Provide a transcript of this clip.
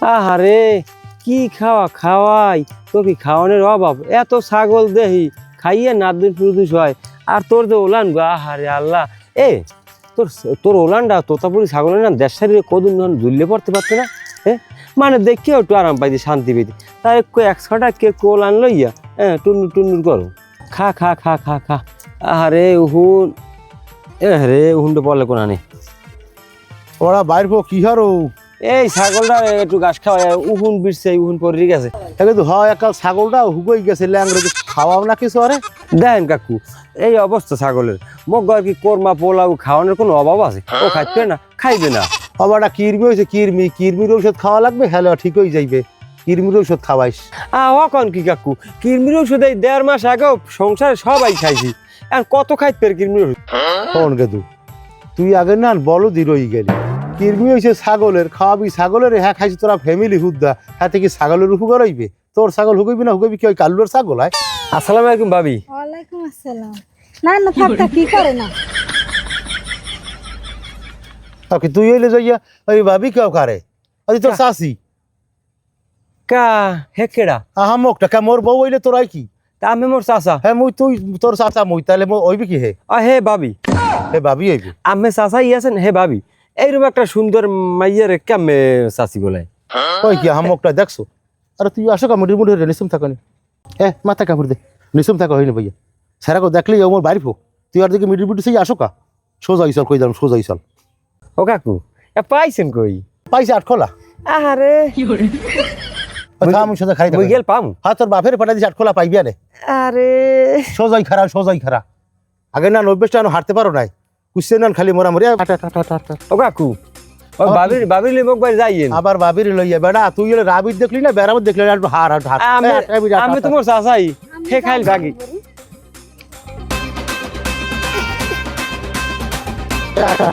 আহারে কি খাওয়াই তোর কি খাওয়ানোর অভাব? এত ছাগল দেহি খাইয়ে নাদুস নুদুস হয়, আর তোর যে ওলান গো, আহারে আল্লাহ। এ তোর তোর ওলানটা তোতাপুরি ছাগলের না দেশ শরীরে কদিন ঝুললে পড়তে পারতো না? হ্যাঁ, মানে দেখেও একটু আরাম পাইতি, শান্তি পেতি। তাই একশোটা কে ওলান লইয়া টুন্নুর টুন্নুর করো। খা খা খা খা খা। আহারে উহুন, রে উহুনটা পড়লে কোনা নেই। ওরা বাইর কি হারো? এই ছাগলটা একটু ঘাস খাওয়া, উহুন বিরছে, উহুন পড়ে গেছে। কিন্তু হয় একাল ছাগলটা হুগই গেছে ল্যাংড়ে, খাওয়াও না কিছু আরে। দেখেন কাকু, এই অবস্থা ছাগলের। মগ আর কি কোরমা পোলাও খাওয়ানোর কোনো অভাব আছে? ও খাইবে না, খাইবে না। বাবাটা কিরমি হয়েছে, কিরমির ঔষধ খাওয়া লাগবে, হ্যালো ঠিক হয়ে যাইবে। কিরমির ঔষধ খাওয়াইস। কন কি কাকু, কিরমির ওষুধ এই 1.5 মাস আগেও সংসারে সবাই খাইছি, আর কত খাইতে পারে কিরমির ওষুধ? কোন গেদু, তুই আগে না বলো দি রই গেলি। কিরমি হয়েছে ছাগলের, খাওয়াবি ছাগলের, হ্যাঁ খাইছি তোরা ফ্যামিলি হুদ্দা, হ্যাঁ থেকে ছাগলের উপকার হইবে। তোর ছাগল হুগইবি না, হুগইবি কি ওই কাল্লুর ছাগল হয়? আসসালামু আলাইকুম ভাবি। ওয়ালাইকুম আসসালাম। না না থাকতা কি করে না? ওকে তুই হইলে যাইয়া ওই ভাবি কেউ কারে ওই তোর শাশি কা হেকেডা আহা মুখটা কা মোর বউ হইলে তোরাই কি? তা আমি মোর চাচা। হ্যাঁ মুই তুই তোর চাচা মুই, তাহলে হইবি কি? হে হে ভাবি, হে ভাবি হইবি। আমি চাচা আছেন, হে ভাবি। এইরকম একটা সুন্দর মাইয়ের কেমনে চাচি বলে? ওই কি আহা মুখটা দেখছো? আরে তুই আসো কামড়ি মুড়ি নিসুম থাকনি, হ্যাঁ মাথা কাপড় দে, নিসুম থাকা হইনি ভাইয়া। সেরাকো দেখলেই আমার বাড়ি ফো, তুই আর দিকে মিডির বুটি সেই আসো কা। সোজা ইসল কই দাম, সোজা ইসল। ও কাকু, পাইছেন কই? পাইছে আটখোলা। আহারে আমি সোজা খাই মুই গেল পাম। হ্যাঁ তোর বাপের পাঠা দিছে আটখোলা পাইবি আরে। আরে সোজাই খারা, সোজাই খারা। আগে না 90টা হাঁটতে পারো নাই, কুসছে না খালি মোরা মরে। ও কাকু, ও বাবির লিমক বাড়ি যাইয়েন। আবার বাবির লইয়া বেড়া, তুই হলে রাবির দেখলি না বেড়াবো দেখলি না, একটু হার হার। আমি তোমার চাচাই, হে খাইল বাকি। টাটা।